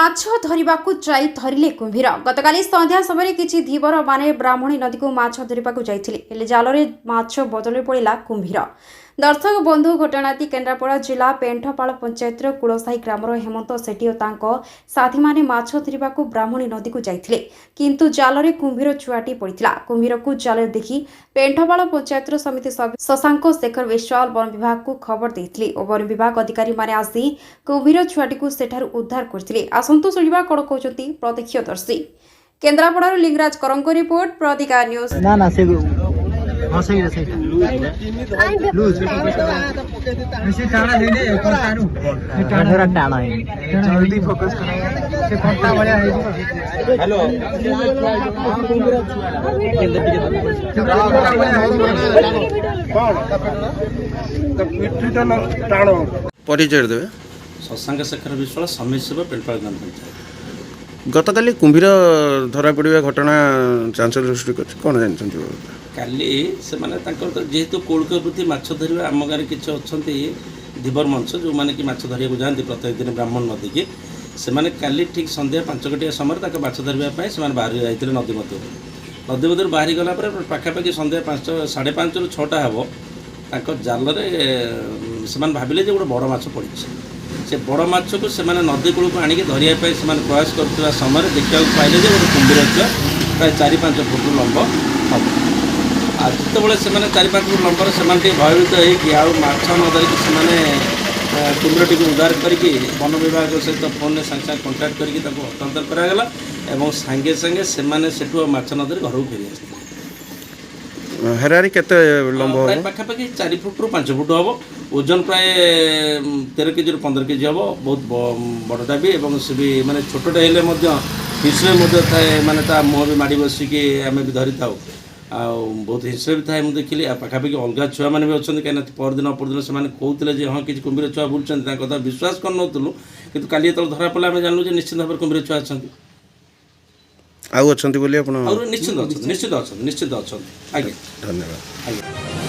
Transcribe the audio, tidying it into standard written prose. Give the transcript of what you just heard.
माछ धरिबाकु जाई धरिले कुंभीर गतकाली संध्या समय किछि धीवर माने ब्राह्मणी नदी को माछ धरिबाकु जाइथिले हेले जालरे माछ बदली पड़िला कुंभीर। दर्शक बंधु घटनाटी केन्द्रापड़ा जिला पेंठपाड़ पंचायत कुलसाही ग्रामर हेमंत सेठी और तांको साथी माने माछ धरिबाकु ब्राह्मणी नदी को जाइथिले किंतु जालरे कुंभीर छुआटी पड़िथिला। कुंभीर को जालरे देखि पेंठपाड़ पंचायत समिति सभ्य शशांक शेखर विश्वाल वन विभाग को खबर देथिले और वन विभाग अधिकारी माने आसी कुंभीर छुआटी को सेठारु उद्धार करथिले। आसंतु सुनिबा कोन कहउचंती प्रत्यक्षदर्शी। केन्द्रापड़ा लिंगराज करंग रिपोर्ट प्रतिका न्यूज। ना ना से हां सही सही लूज ऐसे टाणा नहीं दे टाणू टाणा टाणा है जल्दी फोकस करो से कंटा वाला है। हेलो परिचय देवे शशांक शेखर विश्वाल समिति सभ्य पेंठपाड़ ग्राम पंचायत। गतकाली कुंभीर धरा पड़ा घटना चांचल्य सृष्टि कर कौन जानते काली से माने जेहेतु कौलिक वृत्ति माछ धरवा आम गाँव किसी अच्छा धीवर मंच जो मैंने कि माछ धरिया जाती प्रत्येक दिन ब्राह्मण नदी की से काली ठीक संध्या 5 घटिया समय माछ धरवाई से बाहरी जाते नदी मध्य मध्य बाहरी गला पाखापाखि संध्या 5 साढ़े 5 ରୁ 6ଟା हे जाल से भाविले गोटे बड़ माछ पड़ी से बड़ माछ को से नदी कूल को आणिक धरियापी से प्रयास कर समय देखा पाइले गोटे कुंभीर छुआ प्राय 4-5 फुट लंब हम आज जिते से 4-5 फुट लंबर से भयभीत होछ न धरिकी से कुंभीर टी उद्धार करके वन विभाग सहित फोन में सागे सागे कंटाक्ट करके हस्तांतर करागला और सागे सागे से माछ न धरी घर को फेरी आसते हेरारी केते लंब प्राय पाखापाखि 4 फुट ରୁ 5 फुट हम ओजन प्राय 13 केजी ରୁ 15 केजी हम बहुत बड़टा भी और से भी माने छोटटा हेले हिंसरे थाए माने मुँह भी माड़ी बसिकी आम भी धरी था बहुत हिंसरे भी थाए मुझे देखिली पाखापाखि अलग छुआ मैंने भी अच्छा कहीं परदिन अपरदिन से कहते हाँ किसी कुंभीर छुआ बुलूँ कथा विश्वास करनू कि काली जो धरा पड़ा आम जानलु निश्चित भाव कुंभीर छुआ अच्छा आउ अच्छा बोली निश्चित अच्छा आज्ञा धन्यवाद। आज्ञा।